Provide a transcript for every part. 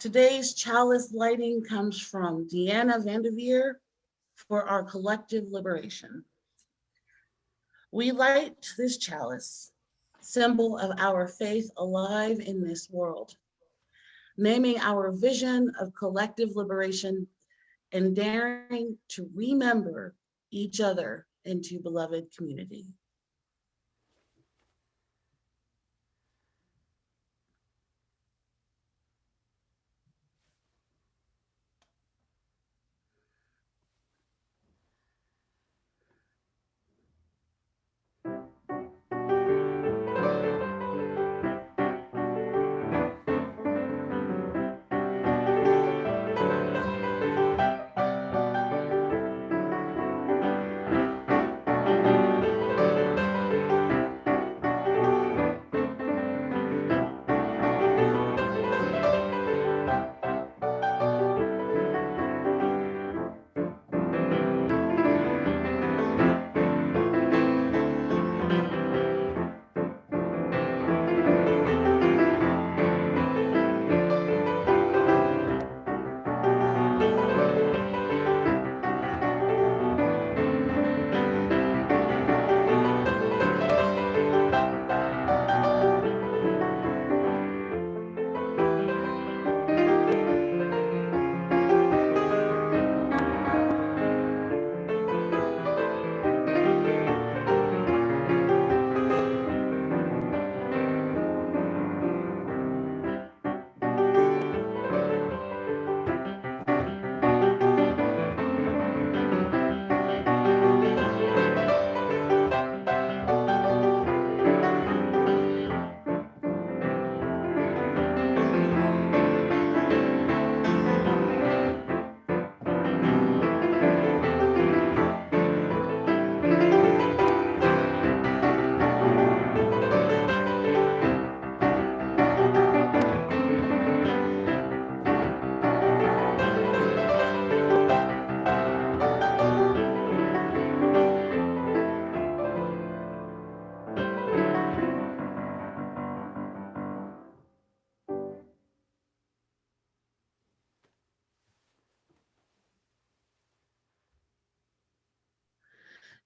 Today's chalice lighting comes from Deanna Vanderveer for our collective liberation. We light this chalice, symbol of our faith alive in this world, naming our vision of collective liberation and daring to remember each other into beloved community.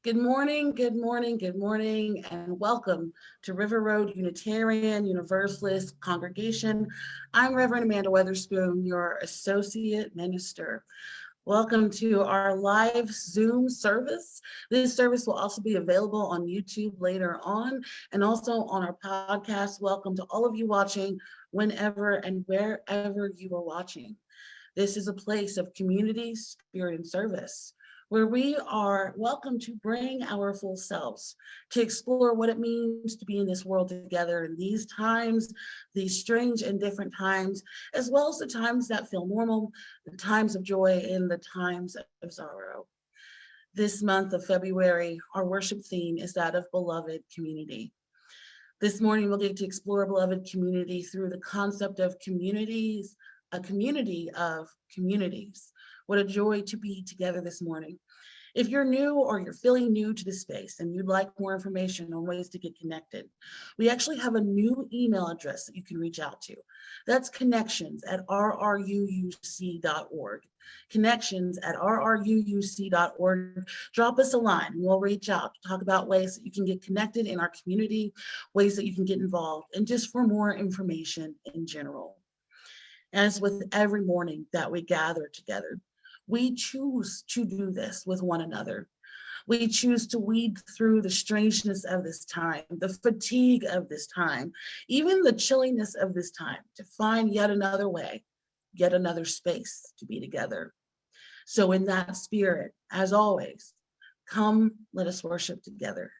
Good morning, good morning, good morning, and welcome to River Road Unitarian Universalist Congregation. I'm Reverend Amanda Weatherspoon, your Associate Minister. Welcome to our live Zoom service. This service will also be available on YouTube later on and also on our podcast. Welcome to all of you watching whenever and wherever you are watching. This is a place of community, spirit, and service, where we are welcome to bring our full selves, to explore what it means to be in this world together in these times, these strange and different times, as well as the times that feel normal, the times of joy and the times of sorrow. This month of February, our worship theme is that of beloved community. This morning, we'll get to explore beloved community through the concept of communities, a community of communities. What a joy to be together this morning. If you're new or you're feeling new to the space and you'd like more information on ways to get connected, we actually have a new email address that you can reach out to. That's connections@rruuc.org. Connections@rruuc.org. Drop us a line and we'll reach out to talk about ways that you can get connected in our community, ways that you can get involved, and just for more information in general. As with every morning that we gather together, we choose to do this with one another. We choose to weed through the strangeness of this time, the fatigue of this time, even the chilliness of this time, to find yet another way, yet another space to be together. So in that spirit, as always, come, let us worship together.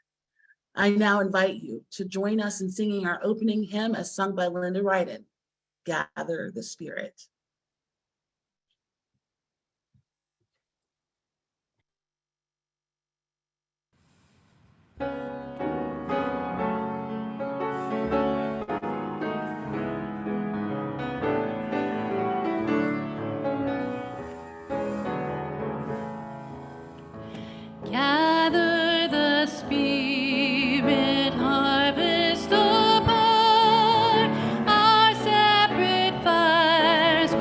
I now invite you to join us in singing our opening hymn as sung by Linda Ryden, Gather the Spirit. Gather the Spirit, harvest apart, our separate fires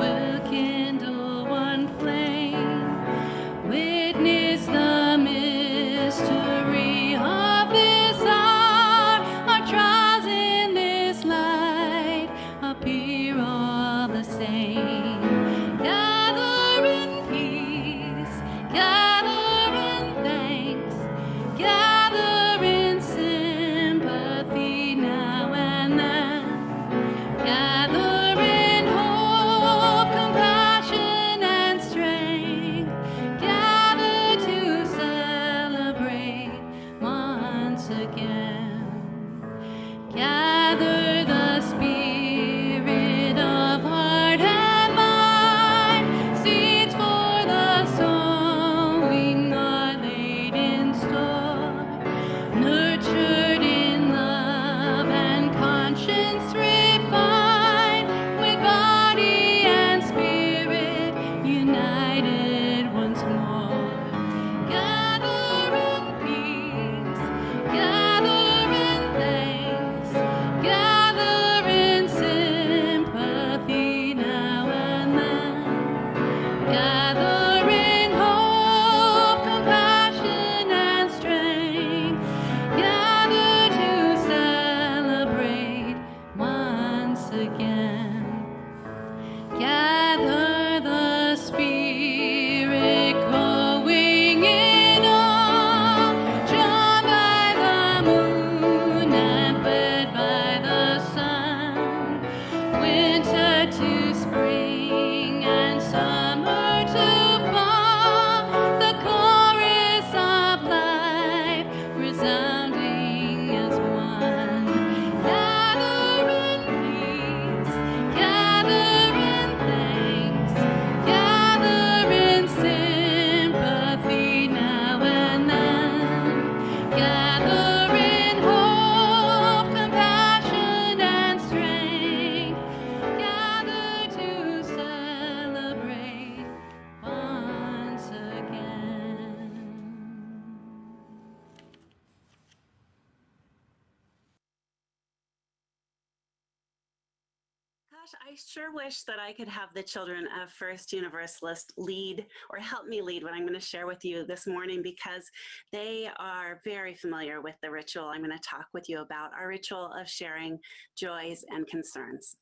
Gosh, I sure wish that I could have the children of First Universalist lead or help me lead what I'm going to share with you this morning, because they are very familiar with the ritual I'm going to talk with you about, our ritual of sharing joys and concerns.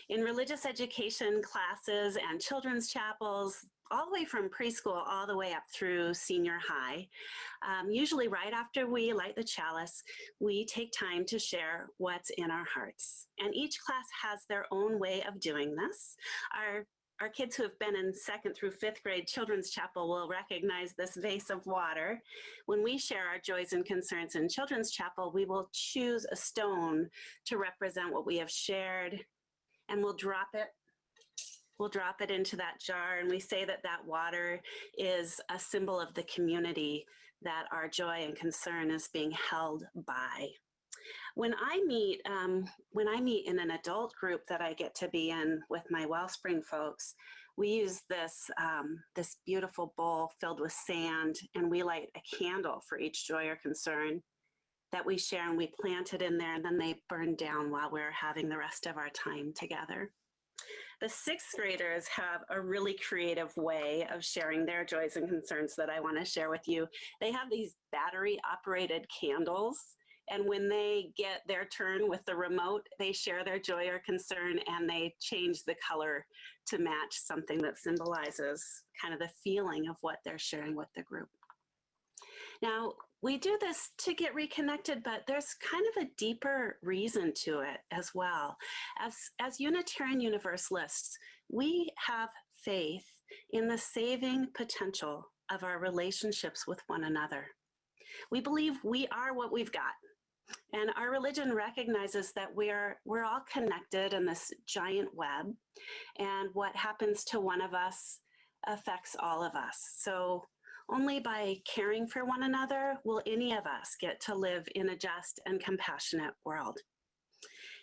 In religious education classes and children's chapels, all the way from preschool all the way up through senior high, usually right after we light the chalice, we take time to share what's in our hearts. And each class has their own way of doing this. Our kids who have been in 2nd through 5th grade children's chapel will recognize this vase of water. When we share our joys and concerns in children's chapel, we will choose a stone to represent what we have shared, and we'll drop it. We'll drop it into that jar, and we say that that water is a symbol of the community that our joy and concern is being held by. When I meet in an adult group that I get to be in with my Wellspring folks, we use this beautiful bowl filled with sand, and we light a candle for each joy or concern that we share, and we plant it in there, and then they burn down while we're having the rest of our time together. The 6th graders have a really creative way of sharing their joys and concerns that I want to share with you. They have these battery-operated candles, and when they get their turn with the remote, they share their joy or concern, and they change the color to match something that symbolizes kind of the feeling of what they're sharing with the group. Now, we do this to get reconnected, but there's kind of a deeper reason to it as well. As Unitarian Universalists, we have faith in the saving potential of our relationships with one another. We believe we are what we've got. And our religion recognizes that we're all connected in this giant web, and what happens to one of us affects all of us. So only by caring for one another will any of us get to live in a just and compassionate world.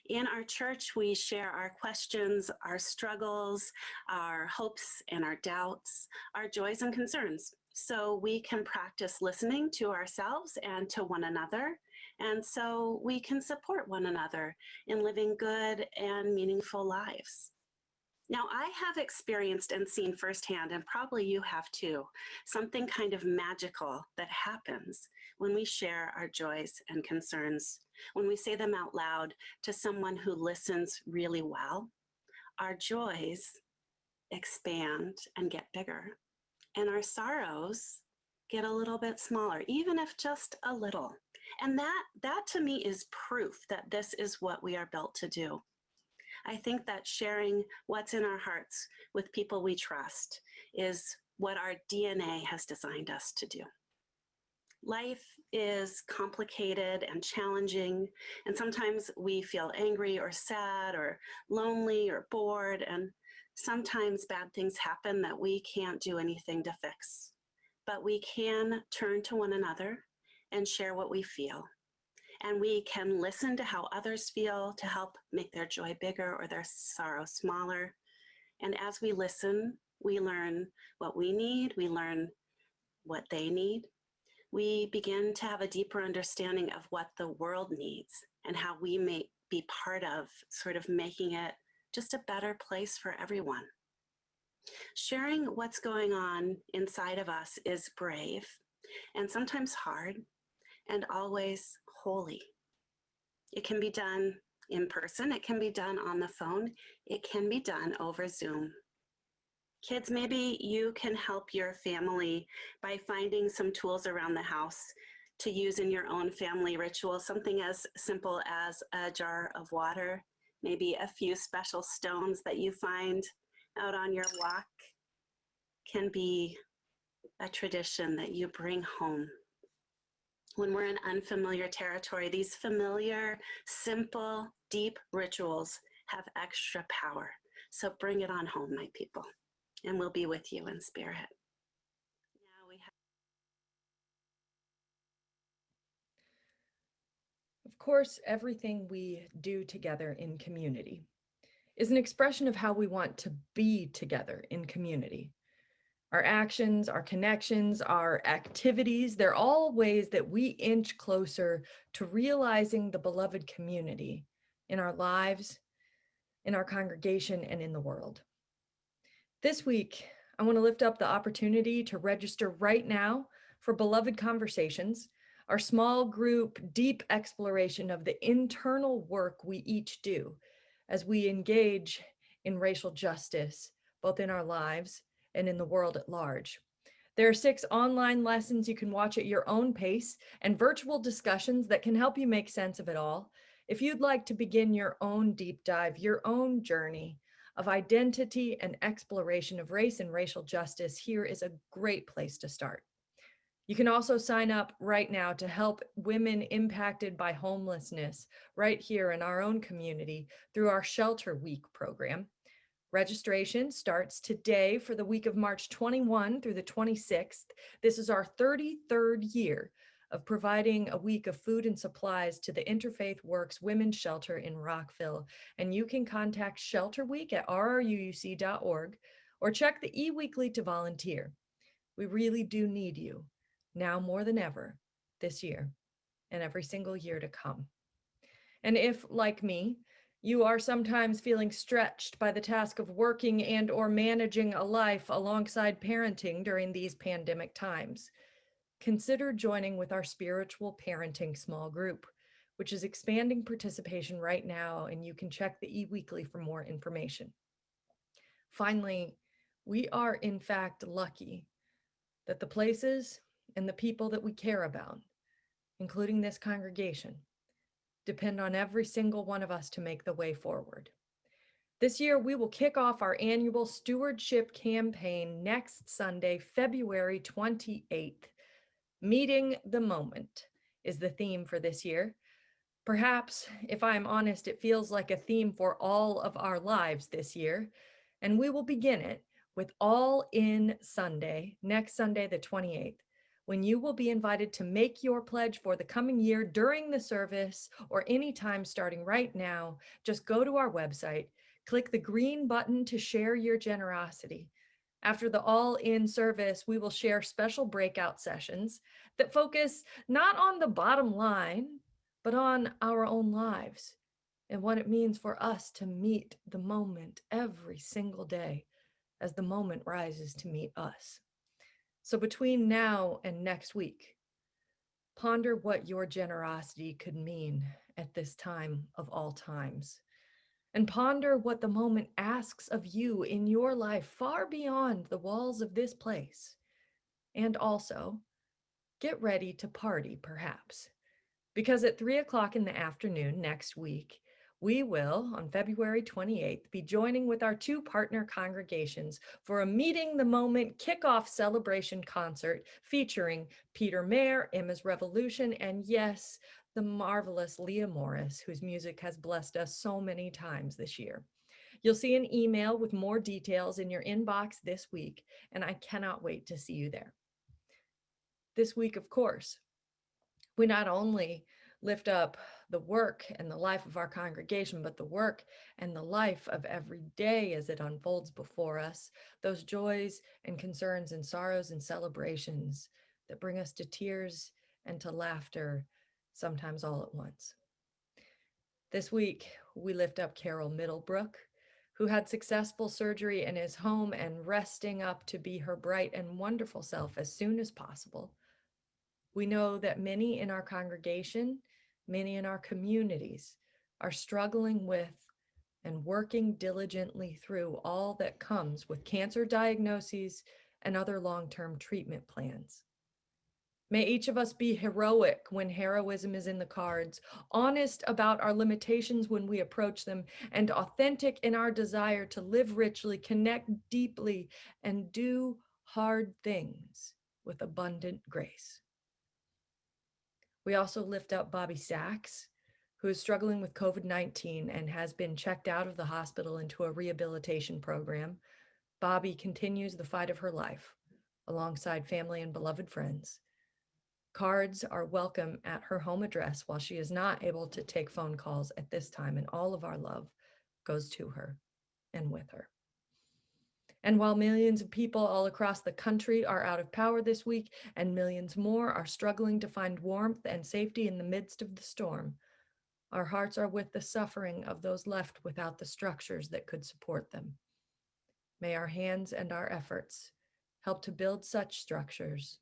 In our church, we share our questions, our struggles, our hopes and our doubts, our joys and concerns, so we can practice listening to ourselves and to one another, and so we can support one another in living good and meaningful lives. Now, I have experienced and seen firsthand, and probably you have too, something kind of magical that happens when we share our joys and concerns. When we say them out loud to someone who listens really well, our joys expand and get bigger, and our sorrows get a little bit smaller, even if just a little. And that to me is proof that this is what we are built to do. I think that sharing what's in our hearts with people we trust is what our DNA has designed us to do. Life is complicated and challenging, and sometimes we feel angry or sad or lonely or bored, and sometimes bad things happen that we can't do anything to fix. But we can turn to one another and share what we feel. And we can listen to how others feel to help make their joy bigger or their sorrow smaller. And as we listen, we learn what we need, we learn what they need. We begin to have a deeper understanding of what the world needs and how we may be part of sort of making it just a better place for everyone. Sharing what's going on inside of us is brave and sometimes hard, and always holy. It can be done in person, it can be done on the phone, it can be done over Zoom. Kids, maybe you can help your family by finding some tools around the house to use in your own family ritual, something as simple as a jar of water, maybe a few special stones that you find out on your walk can be a tradition that you bring home. When we're in unfamiliar territory, these familiar, simple, deep rituals have extra power. So bring it on home, my people, and we'll be with you in spirit. Now we have. Of course, everything we do together in community is an expression of how we want to be together in community. Our actions, our connections, our activities, they're all ways that we inch closer to realizing the beloved community in our lives in our congregation and in the world. This week, I want to lift up the opportunity to register right now for Beloved Conversations, our small group deep exploration of the internal work we each do as we engage in racial justice, both in our lives and in the world at large. There are 6 online lessons you can watch at your own pace and virtual discussions that can help you make sense of it all. If you'd like to begin your own deep dive, your own journey of identity and exploration of race and racial justice, here is a great place to start. You can also sign up right now to help women impacted by homelessness right here in our own community through our Shelter Week program. Registration starts today for the week of March 21 through the 26th. This is our 33rd year of providing a week of food and supplies to the Interfaith Works Women's Shelter in Rockville. And you can contact Shelter Week at rruuc.org or check the e-weekly to volunteer. We really do need you now more than ever this year and every single year to come. And if, like me, you are sometimes feeling stretched by the task of working and or managing a life alongside parenting during these pandemic times, consider joining with our spiritual parenting small group, which is expanding participation right now, and you can check the e-weekly for more information. Finally, we are in fact lucky that the places and the people that we care about, including this congregation, depend on every single one of us to make the way forward. This year, we will kick off our annual Stewardship Campaign next Sunday, February 28th. Meeting the moment is the theme for this year. Perhaps, if I'm honest, it feels like a theme for all of our lives this year. And we will begin it with All In Sunday, next Sunday, the 28th, when you will be invited to make your pledge for the coming year during the service or anytime starting right now. Just go to our website, click the green button to share your generosity. After the all-in service, we will share special breakout sessions that focus not on the bottom line, but on our own lives and what it means for us to meet the moment every single day as the moment rises to meet us. So between now and next week, ponder what your generosity could mean at this time of all times. And ponder what the moment asks of you in your life far beyond the walls of this place. And also, get ready to party perhaps. Because at 3:00 in the afternoon next week, we will, on February 28th, be joining with our 2 partner congregations for a Meeting the Moment kickoff celebration concert featuring Peter Mayer, Emma's Revolution, and yes, the marvelous Leah Morris, whose music has blessed us so many times this year. You'll see an email with more details in your inbox this week, and I cannot wait to see you there. This week, of course, we not only lift up the work and the life of our congregation, but the work and the life of every day as it unfolds before us, those joys and concerns and sorrows and celebrations that bring us to tears and to laughter, sometimes all at once. This week, we lift up Carol Middlebrook, who had successful surgery and is home and resting up to be her bright and wonderful self as soon as possible. We know that many in our congregation, many in our communities are struggling with and working diligently through all that comes with cancer diagnoses and other long-term treatment plans. May each of us be heroic when heroism is in the cards, honest about our limitations when we approach them, and authentic in our desire to live richly, connect deeply, and do hard things with abundant grace. We also lift up Bobby Sachs, who is struggling with COVID-19 and has been checked out of the hospital into a rehabilitation program. Bobby continues the fight of her life alongside family and beloved friends. Cards are welcome at her home address while she is not able to take phone calls at this time, and all of our love goes to her and with her. And while millions of people all across the country are out of power this week, and millions more are struggling to find warmth and safety in the midst of the storm, Our hearts are with the suffering of those left without the structures that could support them. May our hands and our efforts help to build such structures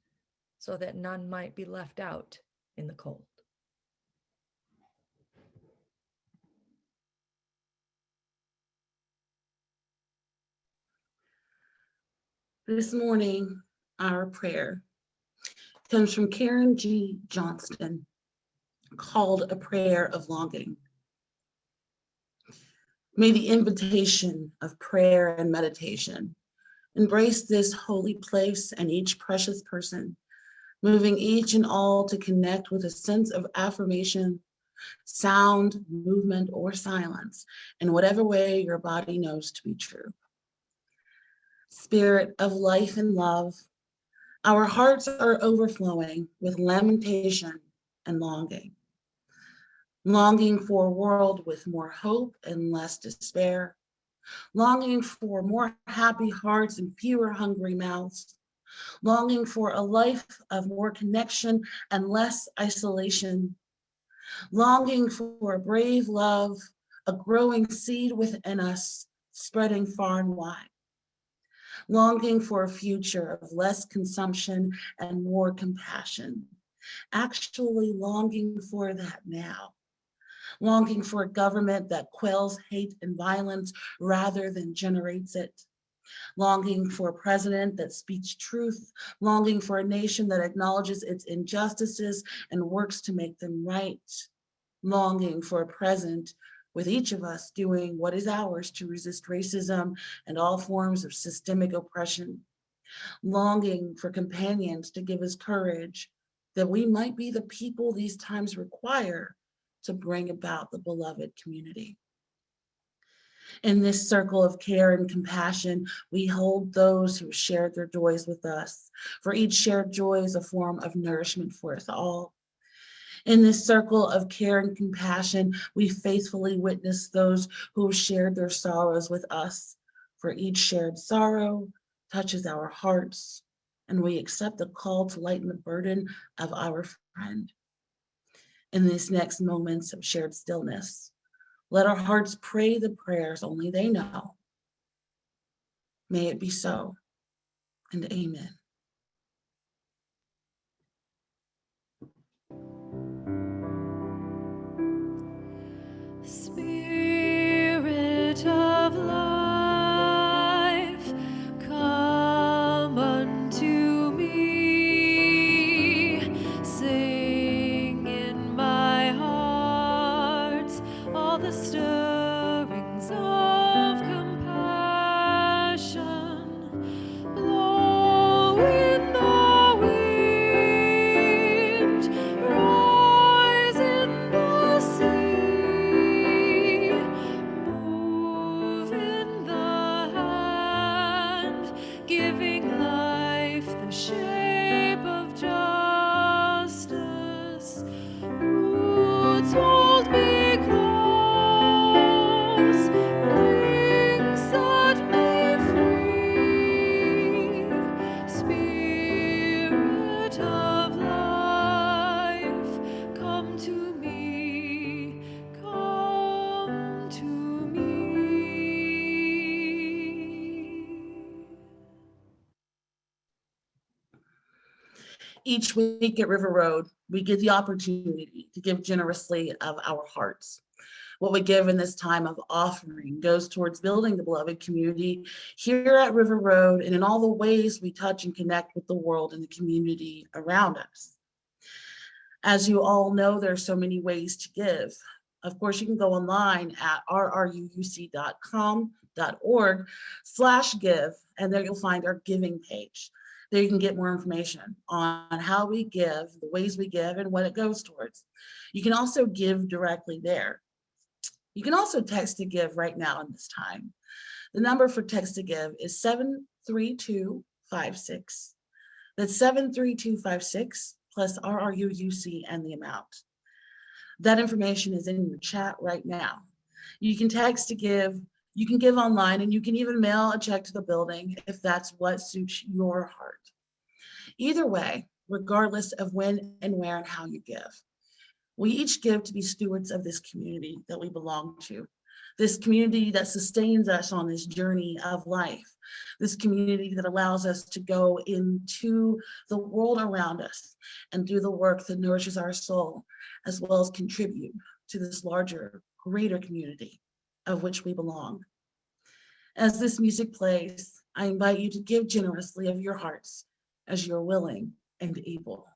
so that none might be left out in the cold. This morning, our prayer comes from Karen G. Johnston, called A Prayer of Longing. May the invitation of prayer and meditation embrace this holy place and each precious person, moving each and all to connect with a sense of affirmation, sound, movement, or silence, in whatever way your body knows to be true. Spirit of life and love, our hearts are overflowing with lamentation and longing. Longing for a world with more hope and less despair. Longing for more happy hearts and fewer hungry mouths. Longing for a life of more connection and less isolation. Longing for a brave love, a growing seed within us, spreading far and wide. Longing for a future of less consumption and more compassion. Actually longing for that now. Longing for a government that quells hate and violence rather than generates it. Longing for a president that speaks truth. Longing for a nation that acknowledges its injustices and works to make them right. Longing for a present with each of us doing what is ours to resist racism and all forms of systemic oppression. Longing for companions to give us courage that we might be the people these times require to bring about the beloved community. In this circle of care and compassion, we hold those who shared their joys with us. For each shared joy is a form of nourishment for us all. In this circle of care and compassion, we faithfully witness those who shared their sorrows with us. For each shared sorrow touches our hearts, and we accept the call to lighten the burden of our friend. In these next moments of shared stillness, let our hearts pray the prayers only they know. May it be so, and amen. Spirit of life, come unto me. Sing in my heart all the stirrings of compassion. Blow in the wind, rise in the sea, move in the hand, giving life the shape of justice. Roots hold me close, wings set me free. Spirit of life, come to me, come to me. Each week at River Road, we get the opportunity to give generously of our hearts. What we give in this time of offering goes towards building the beloved community here at River Road and in all the ways we touch and connect with the world and the community around us. As you all know, there are so many ways to give. Of course, you can go online at rruuc.com.org/give, and there you'll find our giving page. There you can get more information on how we give, the ways we give, and what it goes towards. You can also give directly there. You can also text to give right now in this time. The number for text to give is 73256. That's 73256 plus RRUUC and the amount. That information is in your chat right now. You can text to give, you can give online, and you can even mail a check to the building if that's what suits your heart. Either way, regardless of when and where and how you give, We each give to be stewards of this community that we belong to, this community that sustains us on this journey of life, this community that allows us to go into the world around us and do the work that nourishes our soul, as well as contribute to this larger, greater community of which we belong. As this music plays, I invite you to give generously of your hearts as you're willing and able.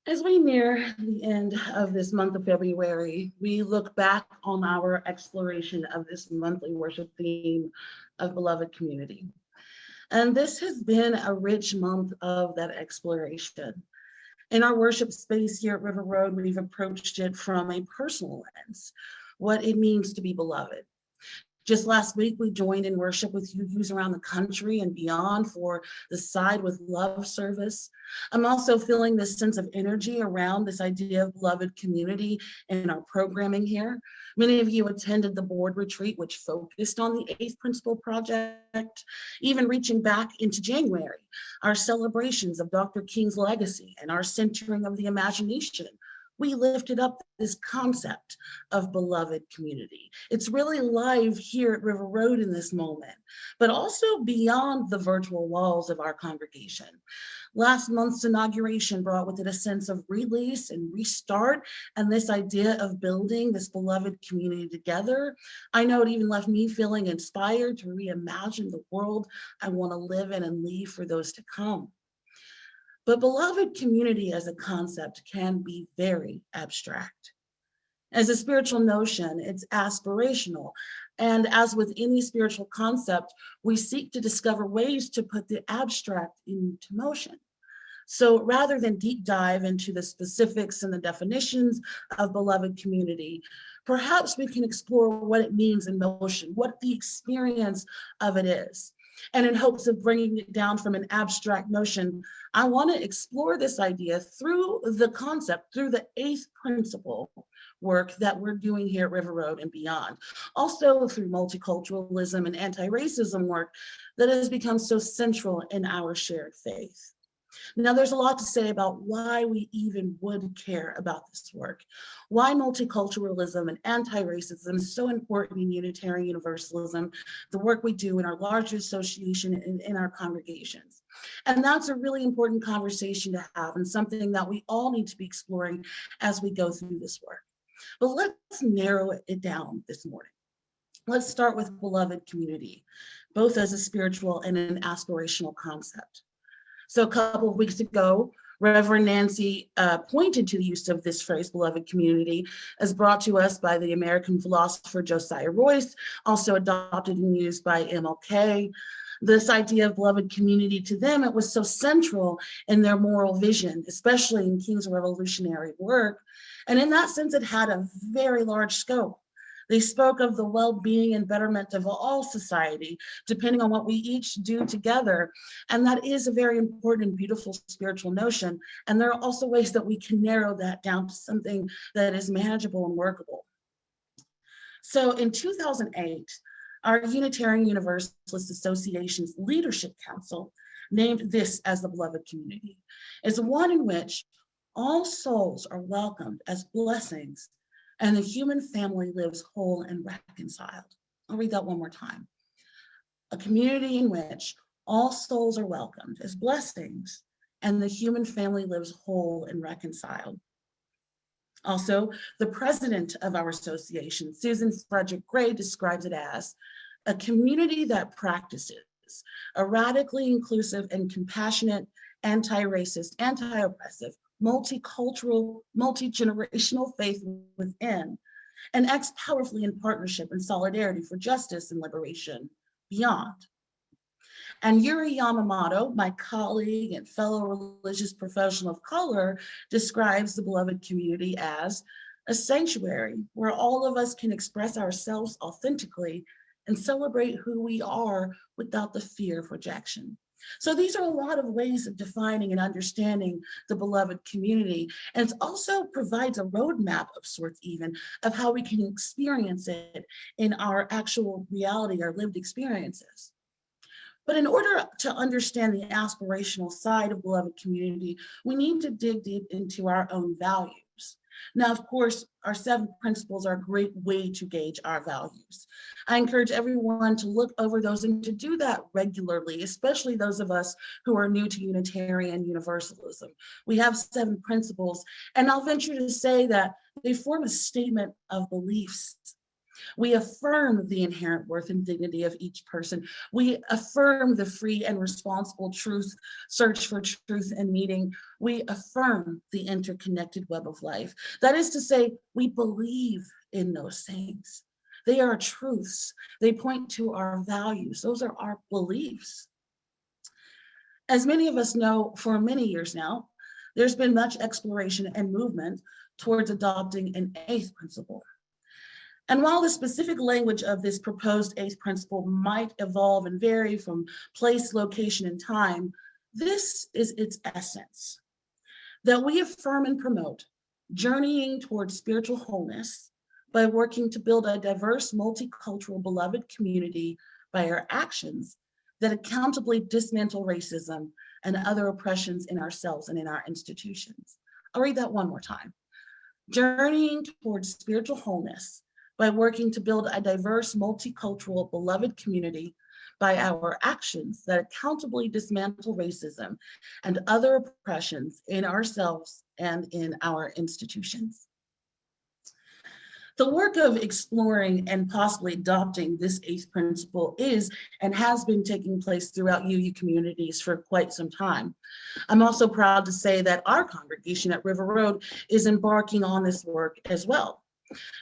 As we near the end of this month of February, we look back on our exploration of this monthly worship theme of beloved community. And this has been a rich month of that exploration. In our worship space here at River Road, we've approached it from a personal lens, what it means to be beloved. Just last week, we joined in worship with UUs around the country and beyond for the Side with Love service. I'm also feeling this sense of energy around this idea of beloved community in our programming here. Many of you attended the board retreat, which focused on the 8th Principle Project, even reaching back into January, our celebrations of Dr. King's legacy and our centering of the imagination. We lifted up this concept of beloved community. It's really live here at River Road in this moment, but also beyond the virtual walls of our congregation. Last month's inauguration brought with it a sense of release and restart, and this idea of building this beloved community together. I know it even left me feeling inspired to reimagine the world I want to live in and leave for those to come. But beloved community as a concept can be very abstract. As a spiritual notion, it's aspirational. And as with any spiritual concept, we seek to discover ways to put the abstract into motion. So rather than deep dive into the specifics and the definitions of beloved community, perhaps we can explore what it means in motion, what the experience of it is. And in hopes of bringing it down from an abstract notion, I want to explore this idea through the concept, through the 8th principle work that we're doing here at River Road and beyond. Also through multiculturalism and anti-racism work that has become so central in our shared faith. Now, there's a lot to say about why we even would care about this work, why multiculturalism and anti-racism is so important in Unitarian Universalism, the work we do in our larger association and in our congregations. And that's a really important conversation to have and something that we all need to be exploring as we go through this work. But let's narrow it down this morning. Let's start with beloved community, both as a spiritual and an aspirational concept. So a couple of weeks ago, Reverend Nancy pointed to the use of this phrase, beloved community, as brought to us by the American philosopher Josiah Royce, also adopted and used by MLK. This idea of beloved community to them, it was so central in their moral vision, especially in King's revolutionary work. And in that sense, it had a very large scope. They spoke of the well-being and betterment of all society, depending on what we each do together. And that is a very important and beautiful spiritual notion. And there are also ways that we can narrow that down to something that is manageable and workable. So in 2008, our Unitarian Universalist Association's Leadership Council named this as the beloved community. It's one in which all souls are welcomed as blessings and the human family lives whole and reconciled. I'll read that one more time. A community in which all souls are welcomed as blessings and the human family lives whole and reconciled. Also, the president of our association, Susan Frederick Gray, describes it as a community that practices a radically inclusive and compassionate, anti-racist, anti-oppressive, multicultural, multi-generational faith within, and acts powerfully in partnership and solidarity for justice and liberation beyond. And Yuri Yamamoto, my colleague and fellow religious professional of color, describes the beloved community as a sanctuary where all of us can express ourselves authentically and celebrate who we are without the fear of rejection. So these are a lot of ways of defining and understanding the beloved community. And it also provides a roadmap of sorts even of how we can experience it in our actual reality, our lived experiences. But in order to understand the aspirational side of beloved community, we need to dig deep into our own values. Now, of course, our 7 principles are a great way to gauge our values. I encourage everyone to look over those and to do that regularly, especially those of us who are new to Unitarian Universalism. We have 7 principles, and I'll venture to say that they form a statement of beliefs. We affirm the inherent worth and dignity of each person. We affirm the free and responsible search for truth and meaning. We affirm the interconnected web of life. That is to say, we believe in those things. They are truths. They point to our values. Those are our beliefs. As many of us know, for many years now, there's been much exploration and movement towards adopting an 8th principle. And while the specific language of this proposed 8th principle might evolve and vary from place, location, and time, this is its essence: that we affirm and promote journeying towards spiritual wholeness by working to build a diverse, multicultural, beloved community by our actions that accountably dismantle racism and other oppressions in ourselves and in our institutions. I'll read that one more time. Journeying towards spiritual wholeness by working to build a diverse, multicultural, beloved community by our actions that accountably dismantle racism and other oppressions in ourselves and in our institutions. The work of exploring and possibly adopting this 8th principle is and has been taking place throughout UU communities for quite some time. I'm also proud to say that our congregation at River Road is embarking on this work as well.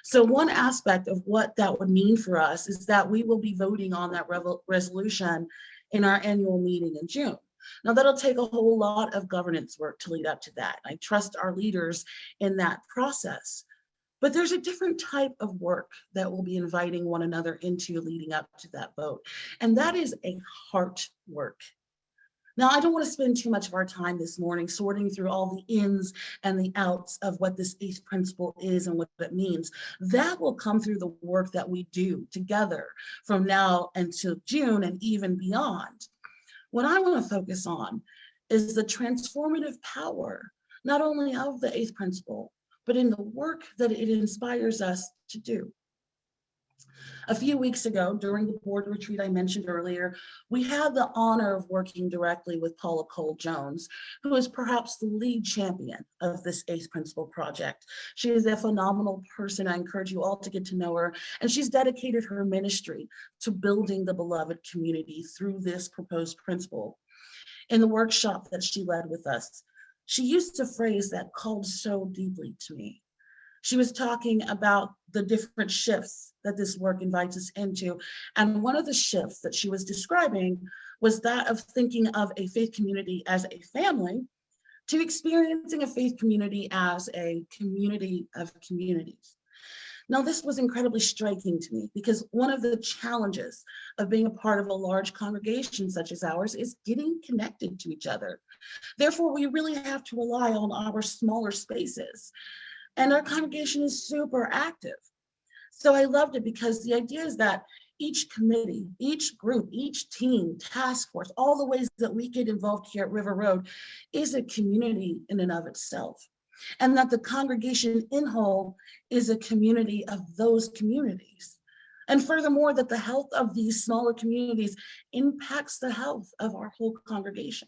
So one aspect of what that would mean for us is that we will be voting on that resolution in our annual meeting in June. Now, that'll take a whole lot of governance work to lead up to that. I trust our leaders in that process. But there's a different type of work that we'll be inviting one another into leading up to that vote. And that is a heart work. Now, I don't want to spend too much of our time this morning sorting through all the ins and the outs of what this eighth principle is and what it means. That will come through the work that we do together from now until June and even beyond. What I want to focus on is the transformative power, not only of the eighth principle, but in the work that it inspires us to do. A few weeks ago, during the board retreat I mentioned earlier, we had the honor of working directly with Paula Cole-Jones, who is perhaps the lead champion of this eighth principle project. She is a phenomenal person. I encourage you all to get to know her, and she's dedicated her ministry to building the beloved community through this proposed principle. In the workshop that she led with us, she used a phrase that called so deeply to me. She was talking about the different shifts that this work invites us into. And one of the shifts that she was describing was that of thinking of a faith community as a family to experiencing a faith community as a community of communities. Now, this was incredibly striking to me because one of the challenges of being a part of a large congregation such as ours is getting connected to each other. Therefore, we really have to rely on our smaller spaces. And our congregation is super active. So I loved it because the idea is that each committee, each group, each team, task force, all the ways that we get involved here at River Road is a community in and of itself. And that the congregation in whole is a community of those communities. And furthermore, that the health of these smaller communities impacts the health of our whole congregation.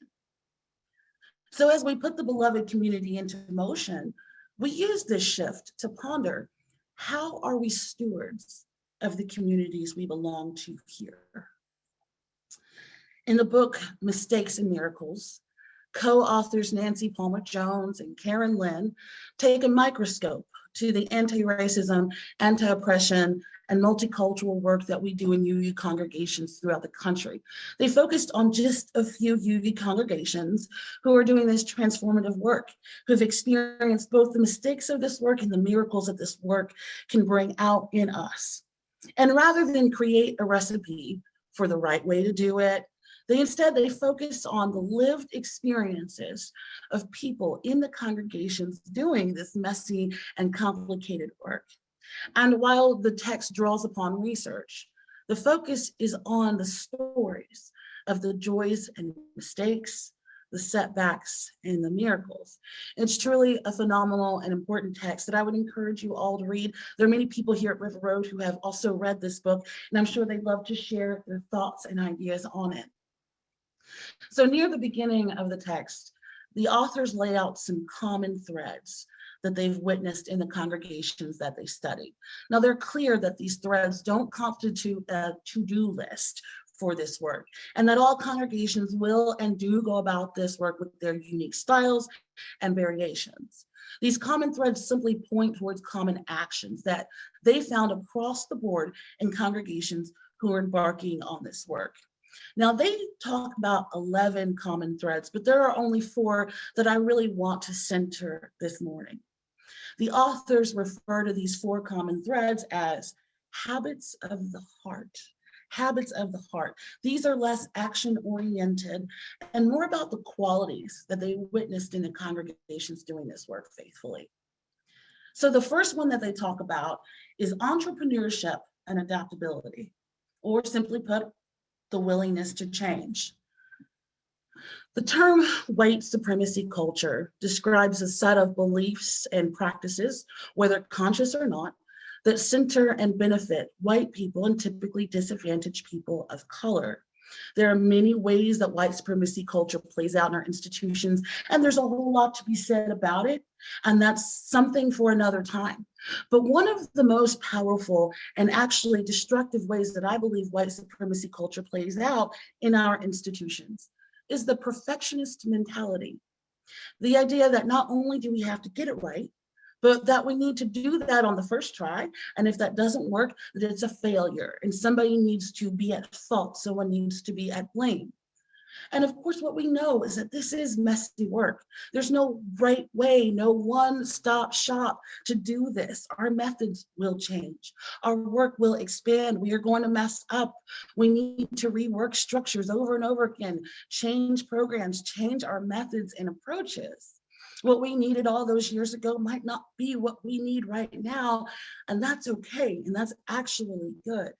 So as we put the beloved community into motion, we use this shift to ponder, how are we stewards of the communities we belong to here? In the book, Mistakes and Miracles, co-authors Nancy Palmer-Jones and Karen Lynn take a microscope to the anti-racism, anti-oppression, and multicultural work that we do in UU congregations throughout the country. They focused on just a few UU congregations who are doing this transformative work, who've experienced both the mistakes of this work and the miracles that this work can bring out in us. And rather than create a recipe for the right way to do it, they focus on the lived experiences of people in the congregations doing this messy and complicated work. And while the text draws upon research, the focus is on the stories of the joys and mistakes, the setbacks, and the miracles. It's truly a phenomenal and important text that I would encourage you all to read. There are many people here at River Road who have also read this book, and I'm sure they'd love to share their thoughts and ideas on it. So near the beginning of the text, the authors lay out some common threads that they've witnessed in the congregations that they study. Now, they're clear that these threads don't constitute a to-do list for this work, and that all congregations will and do go about this work with their unique styles and variations. These common threads simply point towards common actions that they found across the board in congregations who are embarking on this work. Now, they talk about 11 common threads, but there are only 4 that I really want to center this morning. The authors refer to these 4 common threads as habits of the heart. Habits of the heart. These are less action-oriented and more about the qualities that they witnessed in the congregations doing this work faithfully. So the first one that they talk about is entrepreneurship and adaptability, or simply put, the willingness to change. The term white supremacy culture describes a set of beliefs and practices, whether conscious or not, that center and benefit white people and typically disadvantaged people of color. There are many ways that white supremacy culture plays out in our institutions, and there's a whole lot to be said about it, and that's something for another time. But one of the most powerful and actually destructive ways that I believe white supremacy culture plays out in our institutions is the perfectionist mentality. The idea that not only do we have to get it right, but that we need to do that on the first try. And if that doesn't work, that it's a failure and somebody needs to be at fault. Someone needs to be at blame. And of course, what we know is that this is messy work. There's no right way, no one-stop shop to do this. Our methods will change. Our work will expand. We are going to mess up. We need to rework structures over and over again, change programs, change our methods and approaches. What we needed all those years ago might not be what we need right now, and that's okay, and that's actually good.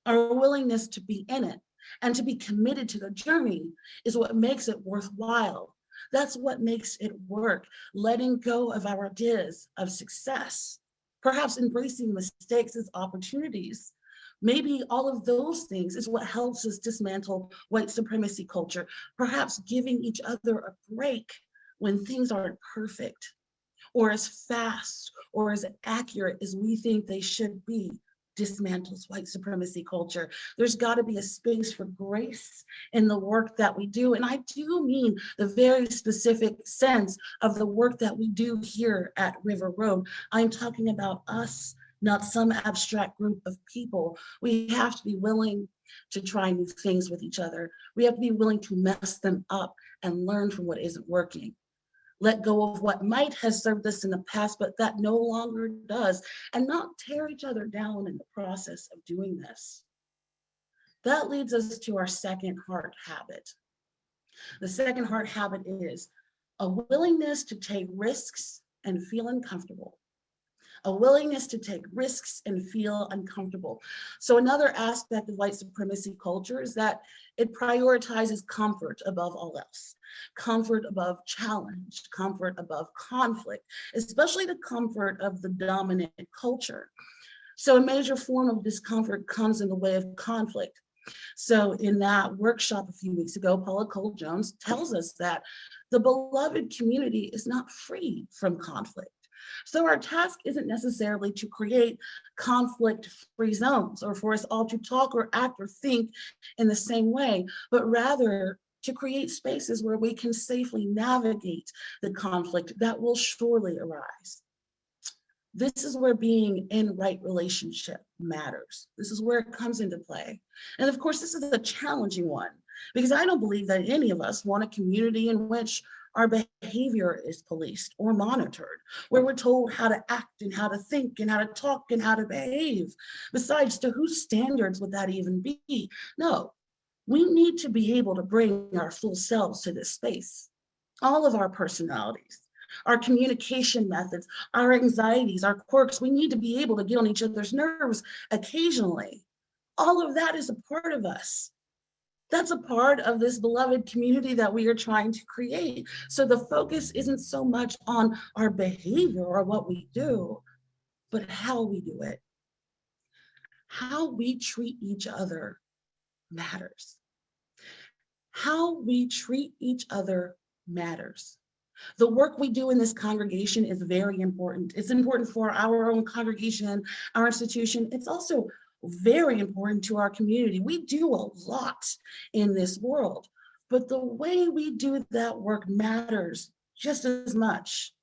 Our willingness to be in it and to be committed to the journey is what makes it worthwhile. That's what makes it work. Letting go of our ideas of success, perhaps embracing mistakes as opportunities. Maybe all of those things is what helps us dismantle white supremacy culture, perhaps giving each other a break when things aren't perfect or as fast or as accurate as we think they should be dismantles white supremacy culture. There's got to be a space for grace in the work that we do. And I do mean the very specific sense of the work that we do here at River Road. I'm talking about us, not some abstract group of people. We have to be willing to try new things with each other. We have to be willing to mess them up and learn from what isn't working. Let go of what might have served us in the past, but that no longer does, and not tear each other down in the process of doing this. That leads us to our second heart habit. The second heart habit is a willingness to take risks and feel uncomfortable. A willingness to take risks and feel uncomfortable. So another aspect of white supremacy culture is that it prioritizes comfort above all else. Comfort above challenge, comfort above conflict, especially the comfort of the dominant culture. So a major form of discomfort comes in the way of conflict. So in that workshop a few weeks ago, Paula Cole-Jones tells us that the beloved community is not free from conflict. So our task isn't necessarily to create conflict-free zones or for us all to talk or act or think in the same way, but rather to create spaces where we can safely navigate the conflict that will surely arise. This is where being in right relationship matters. This is where it comes into play. And of course, this is a challenging one because I don't believe that any of us want a community in which our behavior is policed or monitored, where we're told how to act and how to think and how to talk and how to behave. Besides, to whose standards would that even be? No, we need to be able to bring our full selves to this space. All of our personalities, our communication methods, our anxieties, our quirks, we need to be able to get on each other's nerves occasionally. All of that is a part of us. That's a part of this beloved community that we are trying to create. So the focus isn't so much on our behavior or what we do, but how we do it. How we treat each other matters. How we treat each other matters. The work we do in this congregation is very important. It's important for our own congregation, our institution. It's also very important to our community. We do a lot in this world, but the way we do that work matters just as much.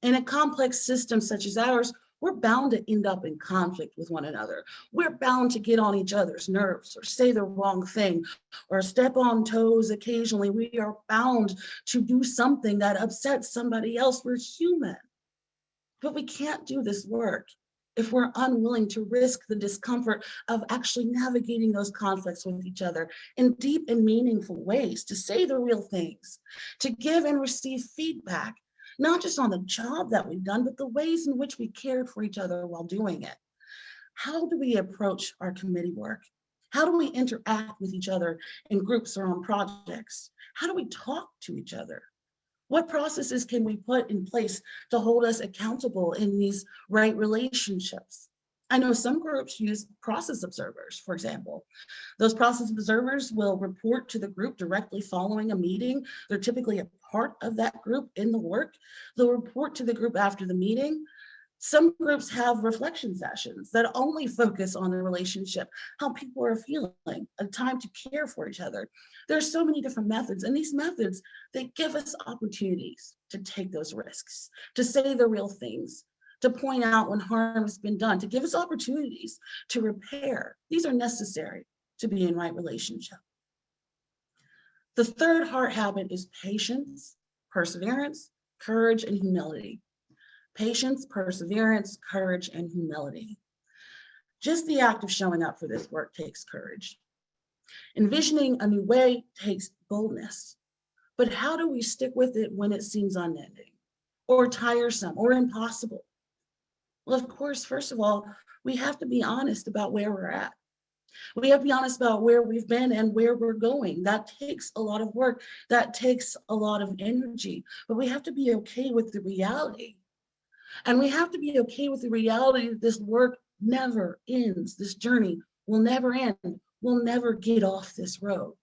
In a complex system such as ours, we're bound to end up in conflict with one another. We're bound to get on each other's nerves or say the wrong thing or step on toes occasionally. We are bound to do something that upsets somebody else. We're human. But we can't do this work if we're unwilling to risk the discomfort of actually navigating those conflicts with each other in deep and meaningful ways, to say the real things, to give and receive feedback, not just on the job that we've done, but the ways in which we cared for each other while doing it. How do we approach our committee work? How do we interact with each other in groups or on projects? How do we talk to each other? What processes can we put in place to hold us accountable in these right relationships? I know some groups use process observers, for example. Those process observers will report to the group directly following a meeting. They're typically a part of that group in the work. They'll report to the group after the meeting. Some groups have reflection sessions that only focus on the relationship, how people are feeling, a time to care for each other. There's so many different methods, and these methods, they give us opportunities to take those risks, to say the real things, to point out when harm has been done, to give us opportunities to repair. These are necessary to be in right relationship. The third heart habit is patience, perseverance, courage, and humility. Patience, perseverance, courage, and humility. Just the act of showing up for this work takes courage. Envisioning a new way takes boldness. But how do we stick with it when it seems unending or tiresome or impossible? Well, of course, first of all, we have to be honest about where we're at. We have to be honest about where we've been and where we're going. That takes a lot of work. That takes a lot of energy. But we have to be okay with the reality. And we have to be okay with the reality that this work never ends. This journey will never end. We'll never get off this road.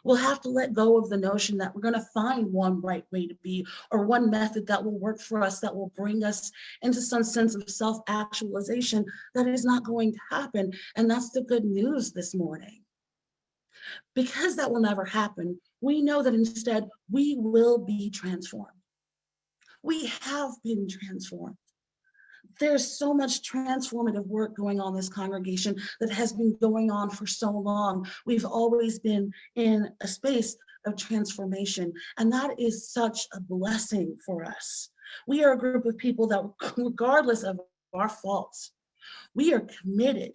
We'll have to let go of the notion that we're going to find one right way to be or one method that will work for us, that will bring us into some sense of self-actualization. That is not going to happen. And that's the good news this morning. Because that will never happen, we know that instead we will be transformed. We have been transformed. There's so much transformative work going on in this congregation that has been going on for so long. We've always been in a space of transformation, and that is such a blessing for us. We are a group of people that, regardless of our faults, we are committed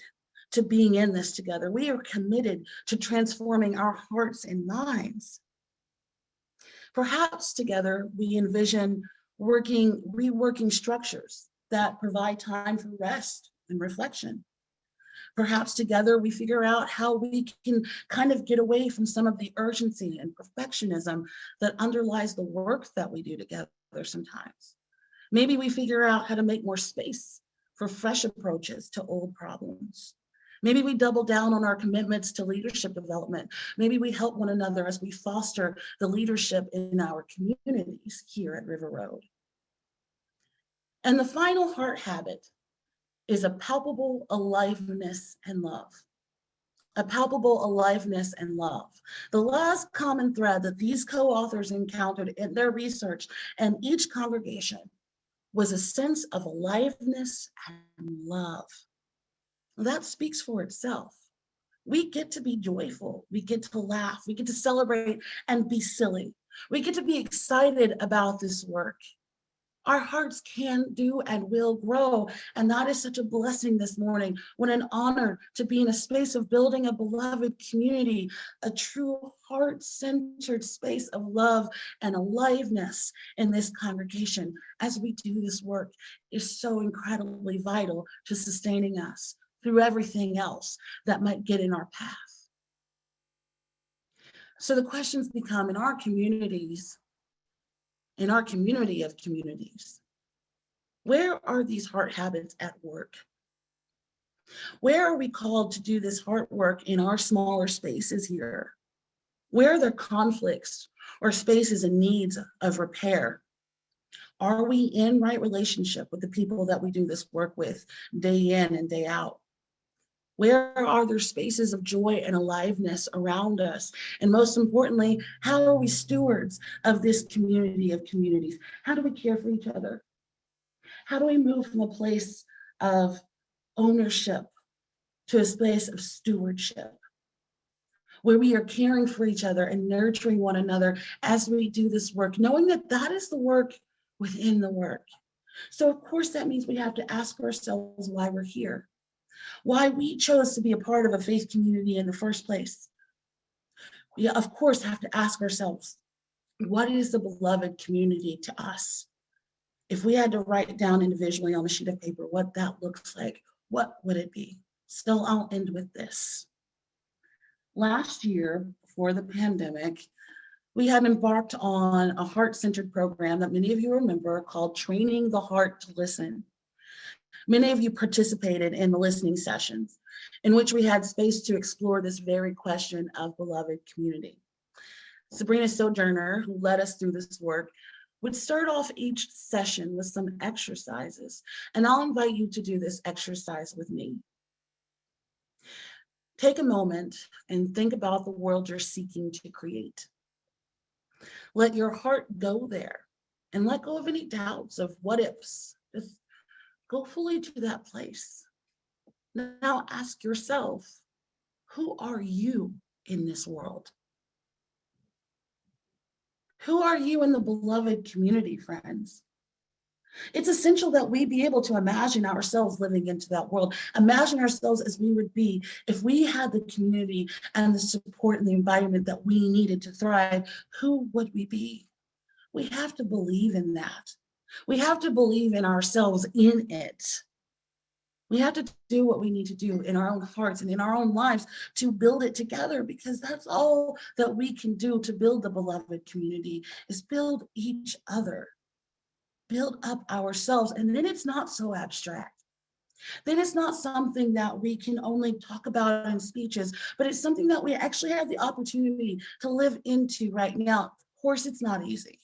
to being in this together. We are committed to transforming our hearts and minds. Perhaps together we envision reworking structures that provide time for rest and reflection. Perhaps together we figure out how we can kind of get away from some of the urgency and perfectionism that underlies the work that we do together sometimes. Maybe we figure out how to make more space for fresh approaches to old problems. Maybe we double down on our commitments to leadership development. Maybe we help one another as we foster the leadership in our communities here at River Road. And the final heart habit is a palpable aliveness and love. A palpable aliveness and love. The last common thread that these co-authors encountered in their research and each congregation was a sense of aliveness and love. That speaks for itself. We get to be joyful. We get to laugh. We get to celebrate and be silly. We get to be excited about this work. Our hearts can do and will grow. And that is such a blessing this morning. What an honor to be in a space of building a beloved community, a true heart-centered space of love and aliveness in this congregation as we do this work is so incredibly vital to sustaining us through everything else that might get in our path. So the questions become, in our communities, in our community of communities, where are these heart habits at work? Where are we called to do this heart work in our smaller spaces here? Where are there conflicts or spaces and needs of repair? Are we in right relationship with the people that we do this work with day in and day out? Where are there spaces of joy and aliveness around us? And most importantly, how are we stewards of this community of communities? How do we care for each other? How do we move from a place of ownership to a space of stewardship, where we are caring for each other and nurturing one another as we do this work, knowing that that is the work within the work? So of course, that means we have to ask ourselves why we're here. Why we chose to be a part of a faith community in the first place. We, of course, have to ask ourselves, what is the beloved community to us? If we had to write it down individually on a sheet of paper, what that looks like, what would it be? So I'll end with this. Last year, before the pandemic, we had embarked on a heart-centered program that many of you remember called Training the Heart to Listen. Many of you participated in the listening sessions in which we had space to explore this very question of beloved community. Sabrina Sojourner, who led us through this work, would start off each session with some exercises, and I'll invite you to do this exercise with me. Take a moment and think about the world you're seeking to create. Let your heart go there and let go of any doubts of what ifs. Just go fully to that place. Now ask yourself, who are you in this world? Who are you in the beloved community, friends? It's essential that we be able to imagine ourselves living into that world. Imagine ourselves as we would be if we had the community and the support and the environment that we needed to thrive. Who would we be? We have to believe in that. We have to believe in ourselves in it. We have to do what we need to do in our own hearts and in our own lives to build it together, because that's all that we can do to build the beloved community, is build each other, build up ourselves. And then it's not so abstract. Then it's not something that we can only talk about in speeches, but it's something that we actually have the opportunity to live into right now. Of course, it's not easy.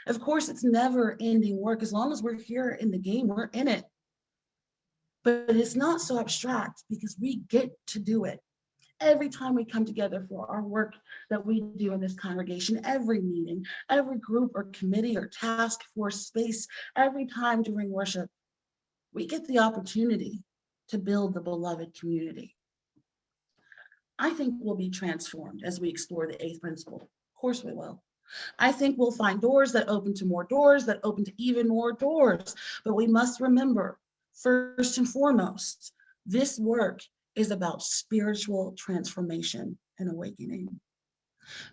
Of course, it's never ending work. As long as we're here in the game, we're in it. But it's not so abstract because we get to do it. Every time we come together for our work that we do in this congregation, every meeting, every group or committee or task force space, every time during worship, we get the opportunity to build the beloved community. I think we'll be transformed as we explore the eighth principle. Of course we will. I think we'll find doors that open to more doors, that open to even more doors. But we must remember, first and foremost, this work is about spiritual transformation and awakening.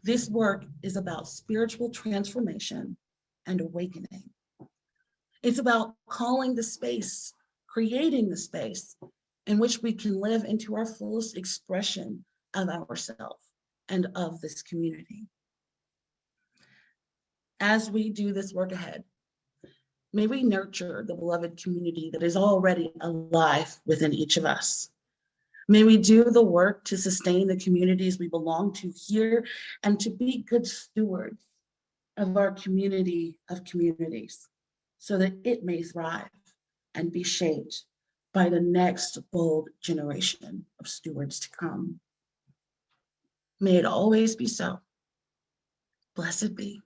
This work is about spiritual transformation and awakening. It's about calling the space, creating the space in which we can live into our fullest expression of ourselves and of this community. As we do this work ahead, may we nurture the beloved community that is already alive within each of us. May we do the work to sustain the communities we belong to here and to be good stewards of our community of communities so that it may thrive and be shaped by the next bold generation of stewards to come. May it always be so. Blessed be.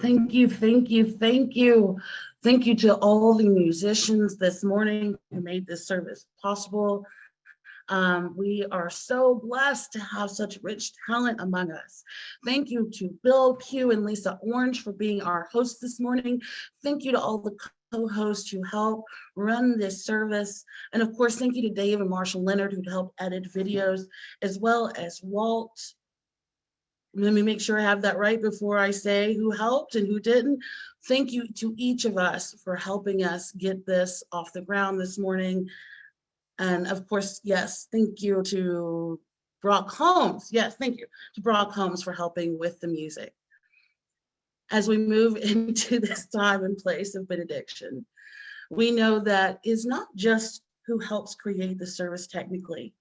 Thank you, thank you, thank you. Thank you to all the musicians this morning who made this service possible. We are so blessed to have such rich talent among us. Thank you to Bill Pugh and Lisa Orange for being our hosts this morning. Thank you to all the co-hosts who help run this service. And of course, thank you to Dave and Marshall Leonard who helped edit videos, as well as Walt. Let me make sure I have that right before I say who helped and who didn't. Thank you to each of us for helping us get this off the ground this morning. And of course, yes, thank you to Brock Holmes. Yes, thank you to Brock Holmes for helping with the music. As we move into this time and place of benediction, we know that it's not just who helps create the service technically,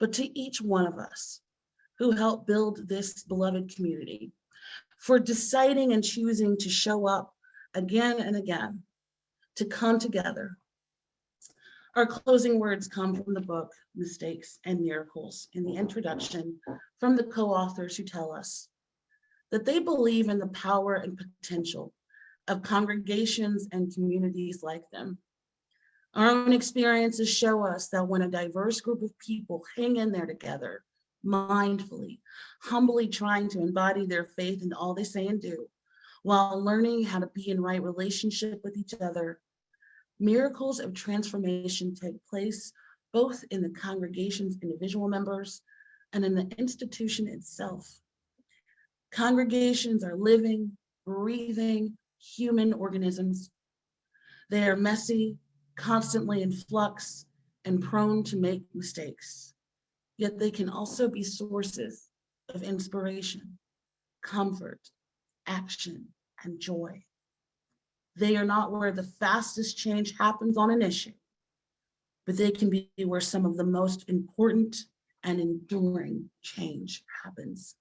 but to each one of us who helped build this beloved community, for deciding and choosing to show up again and again, to come together. Our closing words come from the book, Mistakes and Miracles, in the introduction from the co-authors who tell us that they believe in the power and potential of congregations and communities like them. Our own experiences show us that when a diverse group of people hang in there together, mindfully, humbly trying to embody their faith in all they say and do, while learning how to be in right relationship with each other, miracles of transformation take place both in the congregation's individual members and in the institution itself. Congregations are living, breathing, human organisms. They are messy, constantly in flux, and prone to make mistakes. Yet they can also be sources of inspiration, comfort, action, and joy. They are not where the fastest change happens on an issue, but they can be where some of the most important and enduring change happens.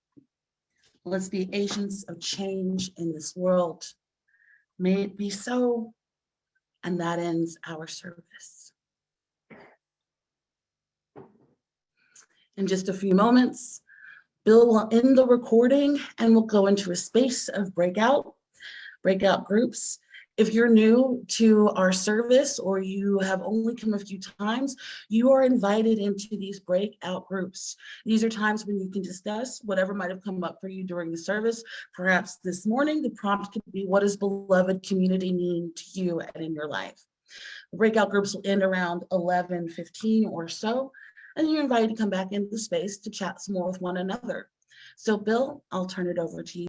Let's be agents of change in this world. May it be so, and that ends our service. In just a few moments, Bill will end the recording and we'll go into a space of breakout groups. If you're new to our service or you have only come a few times, you are invited into these breakout groups. These are times when you can discuss whatever might have come up for you during the service. Perhaps this morning, the prompt could be, what does beloved community mean to you and in your life? The breakout groups will end around 11:15 or so, and you're invited to come back into the space to chat some more with one another. So Bill, I'll turn it over to you.